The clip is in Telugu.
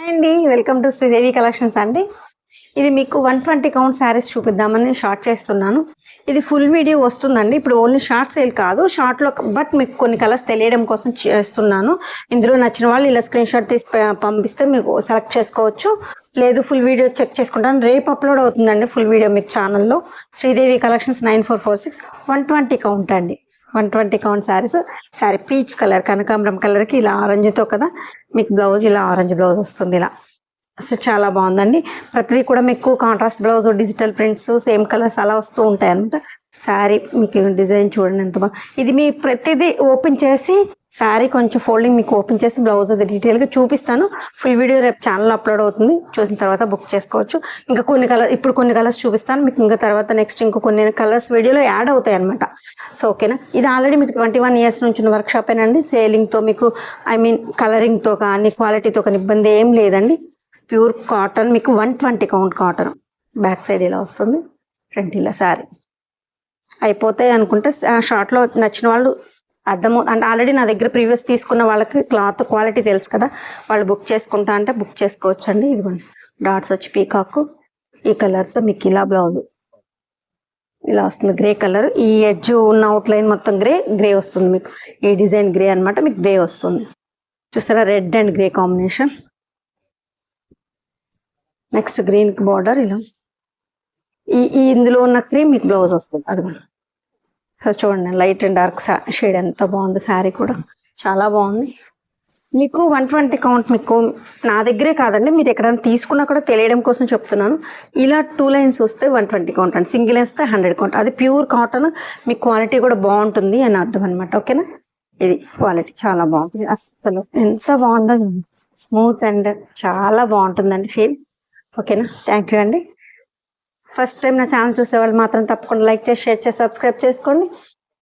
అండి వెల్కమ్ టు శ్రీదేవి కలెక్షన్స్ అండి. ఇది మీకు 120 కౌంట్ శారీస్ చూపిద్దామని షార్ట్ చేస్తున్నాను. ఇది ఫుల్ వీడియో వస్తుందండి. ఇప్పుడు ఓన్లీ షార్ట్ సేల్ కాదు, షార్ట్లో బట్ మీకు కొన్ని కలర్స్ తెలియడం కోసం చేస్తున్నాను. ఇందులో నచ్చిన వాళ్ళు ఇలా స్క్రీన్ షాట్ తీసి పంపిస్తే మీకు సెలెక్ట్ చేసుకోవచ్చు. లేదు ఫుల్ వీడియో చెక్ చేసుకుంటాను. రేపు అప్లోడ్ అవుతుందండి ఫుల్ వీడియో మీకు ఛానల్లో. శ్రీదేవి కలెక్షన్స్ 9446 120 కౌంట్ అండి. 120 count saris. Sari peach colour కనకాంబరం కలర్కి ఇలా ఆరెంజ్తో కదా, మీకు బ్లౌజ్ ఇలా ఆరెంజ్ బ్లౌజ్ వస్తుంది. ఇలా సో చాలా బాగుందండి. ప్రతిదీ కూడా మీకు contrast blouse, digital prints, same colours అలా వస్తూ ఉంటాయి అనమాట. శారీ మీకు డిజైన్ చూడండి ఎంత బాగా. ఇది మీ ప్రతిదీ ఓపెన్ చేసి శారీ కొంచెం ఫోల్డింగ్ మీకు ఓపెన్ చేసి బ్లౌజ్ అది డీటెయిల్గా చూపిస్తాను. ఫుల్ వీడియో రేపు ఛానల్లో అప్లోడ్ అవుతుంది. చూసిన తర్వాత బుక్ చేసుకోవచ్చు. ఇంకా కొన్ని కలర్ ఇప్పుడు కొన్ని కలర్స్ చూపిస్తాను మీకు. ఇంకా తర్వాత నెక్స్ట్ ఇంకో కొన్ని కలర్స్ వీడియోలో యాడ్ అవుతాయి అనమాట. సో ఓకేనా. ఇది ఆల్రెడీ మీకు 21 ఇయర్స్ నుంచి ఉన్న వర్క్షాప్ ఏనండి. సేలింగ్తో మీకు కలరింగ్తో కానీ క్వాలిటీతో కానీ ఇబ్బంది ఏం లేదండి. ప్యూర్ కాటన్ మీకు 120 కౌంట్ కాటన్. బ్యాక్ సైడ్ ఇలా వస్తుంది, ఫ్రంట్ ఇలా శారీ. అయిపోతాయి అనుకుంటే షార్ట్లో నచ్చిన వాళ్ళు అర్థం అంటే ఆల్రెడీ నా దగ్గర ప్రీవియస్ తీసుకున్న వాళ్ళకి క్లాత్ క్వాలిటీ తెలుసు కదా, వాళ్ళు బుక్ చేసుకుంటా అంటే బుక్ చేసుకోవచ్చు అండి. ఇదిగోండి డాట్స్ వచ్చి పీకాక్, ఈ కలర్తో మీకు ఇలా బ్లౌజ్ ఇలా వస్తుంది. గ్రే కలర్, ఈ ఎడ్జ్ ఉన్న అవుట్లైన్ మొత్తం గ్రే వస్తుంది మీకు. ఈ డిజైన్ గ్రే అనమాట, మీకు గ్రే వస్తుంది. చూసారా, red and grey combination. Next green border ఇలా. ఈ ఇందులో ఉన్న క్రీమ్ మీకు బ్లౌజ్ వస్తుంది. అదిగోండి చూడండి, లైట్ అండ్ డార్క్ షేడ్ ఎంత బాగుంది. శారీ కూడా చాలా బాగుంది. మీకు 120 కౌంట్ మీకు నా దగ్గరే కాదండి, మీరు ఎక్కడైనా తీసుకున్నా కూడా తెలియడం కోసం చెప్తున్నాను. ఇలా 2 లైన్స్ వస్తే 120 కౌంట్ అండి, సింగిల్ వేస్తే 100 కౌంట్. అది ప్యూర్ కాటన్, మీ క్వాలిటీ కూడా బాగుంటుంది అని అర్థం అనమాట. ఓకేనా. ఇది క్వాలిటీ చాలా బాగుంటుంది. అసలు ఎంత బాగుందో, స్మూత్ అండ్ చాలా బాగుంటుందండి ఫీల్. ఓకేనా. థ్యాంక్ యూ అండి. ఫస్ట్ టైం నా ఛానల్ చూసేవాళ్ళు మాత్రం తప్పకుండా లైక్ చేసి, షేర్ చేసి, సబ్స్క్రైబ్ చేసుకోండి.